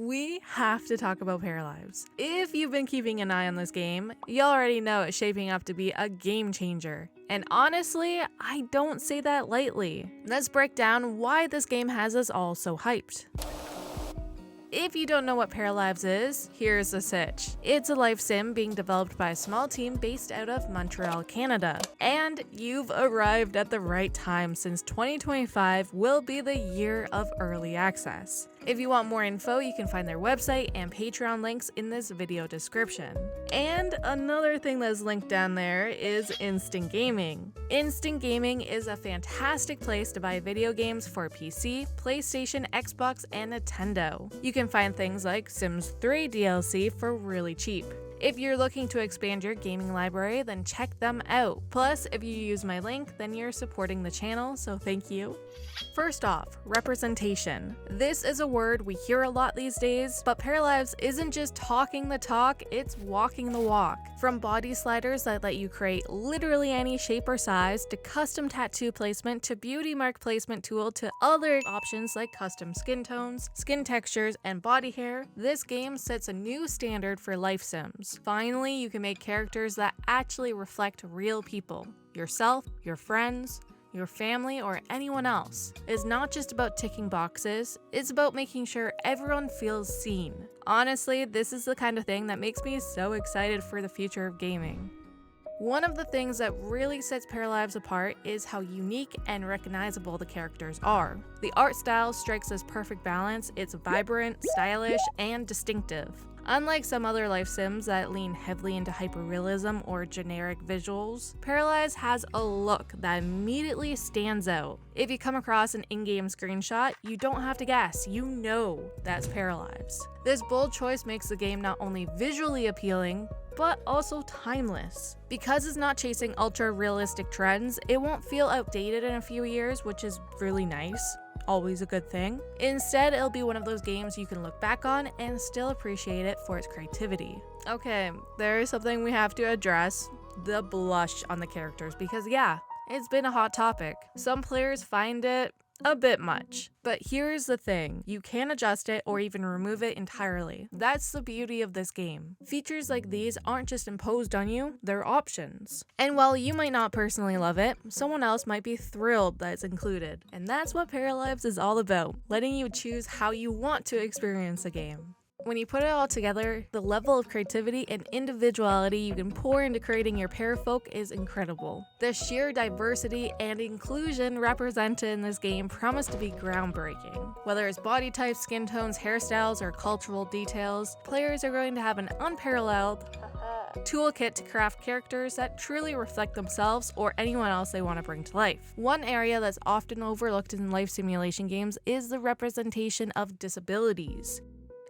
we have to talk about Paralives. If you've been keeping an eye on this game, you already know it's shaping up to be a game changer. And honestly, I don't say that lightly. Let's break down why this game has us all so hyped. If you don't know what Paralives is, here's the sitch. It's a life sim being developed by a small team based out of Montreal, Canada. And you've arrived at the right time, since 2025 will be the year of early access. If you want more info, you can find their website and Patreon links in this video description. And another thing that's linked down there is Instant Gaming. Instant Gaming is a fantastic place to buy video games for PC, PlayStation, Xbox, and Nintendo. You can find things like Sims 3 DLC for really cheap. If you're looking to expand your gaming library, then check them out. Plus, if you use my link, then you're supporting the channel, so thank you. First off, representation. This is a word we hear a lot these days, but Paralives isn't just talking the talk, it's walking the walk. From body sliders that let you create literally any shape or size, to custom tattoo placement, to beauty mark placement tool, to other options like custom skin tones, skin textures, and body hair, this game sets a new standard for life sims. Finally, you can make characters that actually reflect real people. Yourself, your friends, your family, or anyone else. It's not just about ticking boxes, it's about making sure everyone feels seen. Honestly, this is the kind of thing that makes me so excited for the future of gaming. One of the things that really sets Paralives apart is how unique and recognizable the characters are. The art style strikes this perfect balance. It's vibrant, stylish, and distinctive. Unlike some other life sims that lean heavily into hyperrealism or generic visuals, Paralives has a look that immediately stands out. If you come across an in-game screenshot, you don't have to guess, you know that's Paralives. This bold choice makes the game not only visually appealing, but also timeless. Because it's not chasing ultra-realistic trends, it won't feel outdated in a few years, which is really nice. Always a good thing. Instead, it'll be one of those games you can look back on and still appreciate it for its creativity. Okay, there is something we have to address: the blush on the characters, because yeah, it's been a hot topic. Some players find it a bit much. But here's the thing, you can adjust it or even remove it entirely. That's the beauty of this game. Features like these aren't just imposed on you, they're options. And while you might not personally love it, someone else might be thrilled that it's included. And that's what Paralives is all about, letting you choose how you want to experience a game. When you put it all together, the level of creativity and individuality you can pour into creating your parafolk is incredible. The sheer diversity and inclusion represented in this game promise to be groundbreaking. Whether it's body types, skin tones, hairstyles, or cultural details, players are going to have an unparalleled toolkit to craft characters that truly reflect themselves or anyone else they want to bring to life. One area that's often overlooked in life simulation games is the representation of disabilities.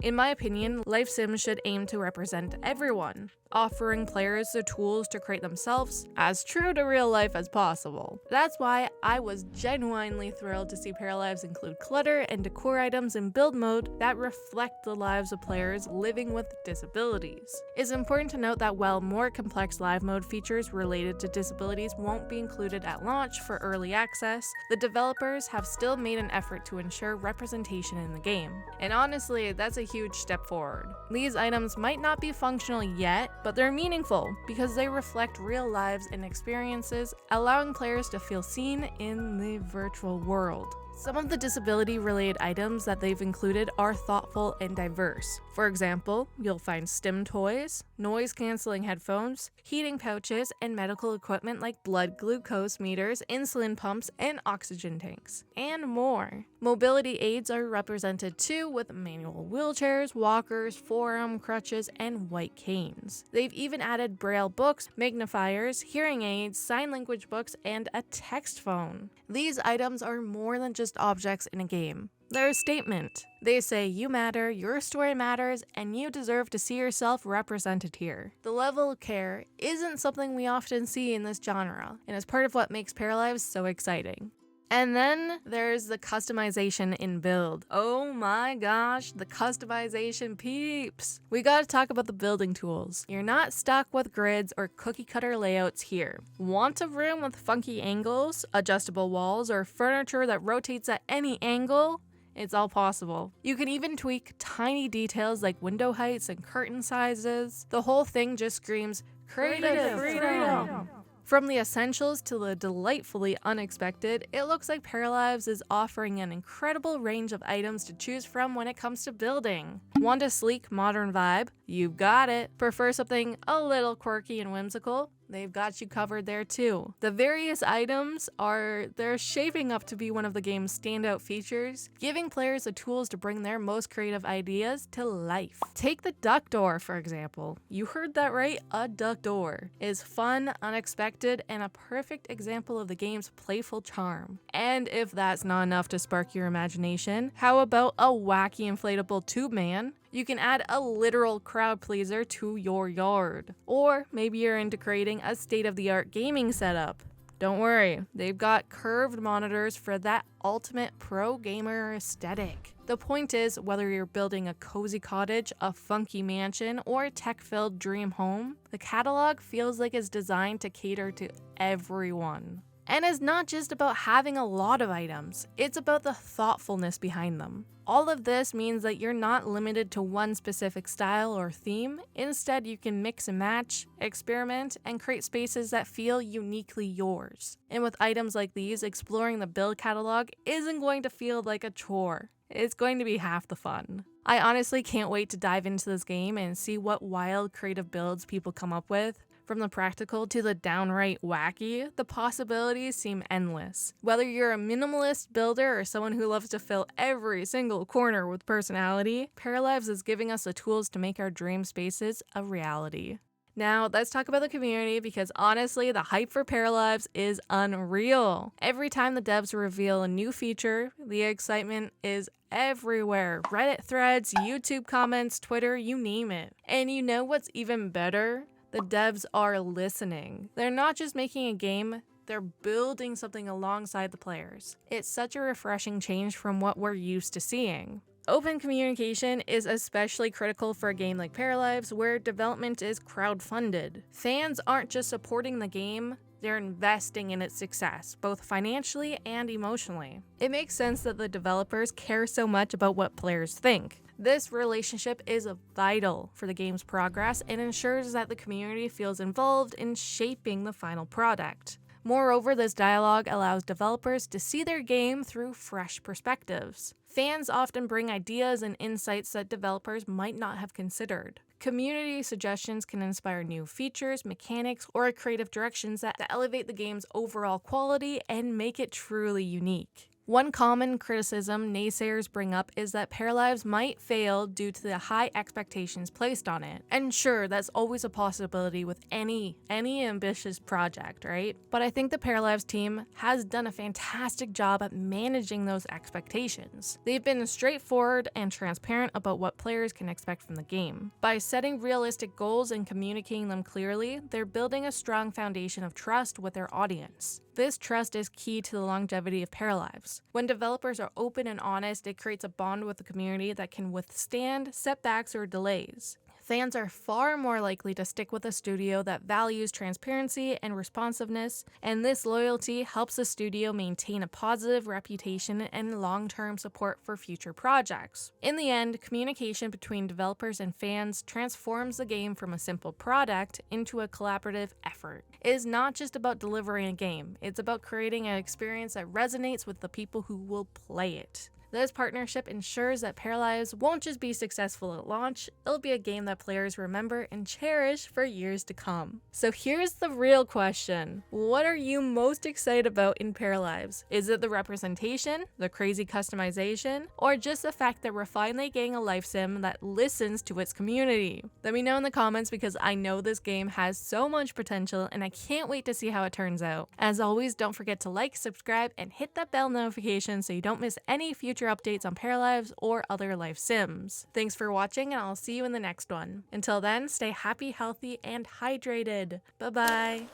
In my opinion, life sims should aim to represent everyone, offering players the tools to create themselves as true to real life as possible. That's why I was genuinely thrilled to see Paralives include clutter and decor items in build mode that reflect the lives of players living with disabilities. It's important to note that while more complex live mode features related to disabilities won't be included at launch for early access, the developers have still made an effort to ensure representation in the game. And honestly, that's a huge step forward. These items might not be functional yet, but they're meaningful because they reflect real lives and experiences, allowing players to feel seen in the virtual world. Some of the disability-related items that they've included are thoughtful and diverse. For example, you'll find STEM toys, noise-canceling headphones, heating pouches, and medical equipment like blood glucose meters, insulin pumps, and oxygen tanks, and more. Mobility aids are represented too, with manual wheelchairs, walkers, forearm crutches, and white canes. They've even added braille books, magnifiers, hearing aids, sign language books, and a text phone. These items are more than just objects in a game. They're a statement. They say you matter, your story matters, and you deserve to see yourself represented here. The level of care isn't something we often see in this genre, and is part of what makes Paralives so exciting. And then there's the customization in build. Oh my gosh, the customization peeps! We gotta talk about the building tools. You're not stuck with grids or cookie cutter layouts here. Want a room with funky angles, adjustable walls, or furniture that rotates at any angle? It's all possible. You can even tweak tiny details like window heights and curtain sizes. The whole thing just screams creative freedom. From the essentials to the delightfully unexpected, it looks like Paralives is offering an incredible range of items to choose from when it comes to building. Want a sleek, modern vibe? You've got it. Prefer something a little quirky and whimsical? They've got you covered there too. The various items they're shaping up to be one of the game's standout features, giving players the tools to bring their most creative ideas to life. Take the duck door, for example. You heard that right, a duck door is fun, unexpected, and a perfect example of the game's playful charm. And if that's not enough to spark your imagination, how about a wacky inflatable tube man? You can add a literal crowd pleaser to your yard. Or maybe you're into creating a state-of-the-art gaming setup. Don't worry, they've got curved monitors for that ultimate pro gamer aesthetic. The point is, whether you're building a cozy cottage, a funky mansion, or a tech-filled dream home, the catalog feels like it's designed to cater to everyone. And it's not just about having a lot of items, it's about the thoughtfulness behind them. All of this means that you're not limited to one specific style or theme. Instead, you can mix and match, experiment, and create spaces that feel uniquely yours. And with items like these, exploring the build catalog isn't going to feel like a chore. It's going to be half the fun. I honestly can't wait to dive into this game and see what wild creative builds people come up with. From the practical to the downright wacky, the possibilities seem endless. Whether you're a minimalist builder or someone who loves to fill every single corner with personality, Paralives is giving us the tools to make our dream spaces a reality. Now, let's talk about the community because honestly, the hype for Paralives is unreal. Every time the devs reveal a new feature, the excitement is everywhere. Reddit threads, YouTube comments, Twitter, you name it. And you know what's even better? The devs are listening. They're not just making a game, they're building something alongside the players. It's such a refreshing change from what we're used to seeing. Open communication is especially critical for a game like Paralives, where development is crowdfunded. Fans aren't just supporting the game, they're investing in its success, both financially and emotionally. It makes sense that the developers care so much about what players think. This relationship is vital for the game's progress and ensures that the community feels involved in shaping the final product. Moreover, this dialogue allows developers to see their game through fresh perspectives. Fans often bring ideas and insights that developers might not have considered. Community suggestions can inspire new features, mechanics, or creative directions that elevate the game's overall quality and make it truly unique. One common criticism naysayers bring up is that Paralives might fail due to the high expectations placed on it. And sure, that's always a possibility with any ambitious project, right? But I think the Paralives team has done a fantastic job at managing those expectations. They've been straightforward and transparent about what players can expect from the game. By setting realistic goals and communicating them clearly, they're building a strong foundation of trust with their audience. This trust is key to the longevity of Paralives. When developers are open and honest, it creates a bond with the community that can withstand setbacks or delays. Fans are far more likely to stick with a studio that values transparency and responsiveness, and this loyalty helps the studio maintain a positive reputation and long-term support for future projects. In the end, communication between developers and fans transforms the game from a simple product into a collaborative effort. It is not just about delivering a game, it's about creating an experience that resonates with the people who will play it. This partnership ensures that Paralives won't just be successful at launch, it'll be a game that players remember and cherish for years to come. So here's the real question. What are you most excited about in Paralives? Is it the representation, the crazy customization, or just the fact that we're finally getting a life sim that listens to its community? Let me know in the comments because I know this game has so much potential and I can't wait to see how it turns out. As always, don't forget to like, subscribe, and hit that bell notification so you don't miss any future updates on Paralives or other life sims. Thanks for watching and I'll see you in the next one. Until then, stay happy, healthy, and hydrated. Bye bye.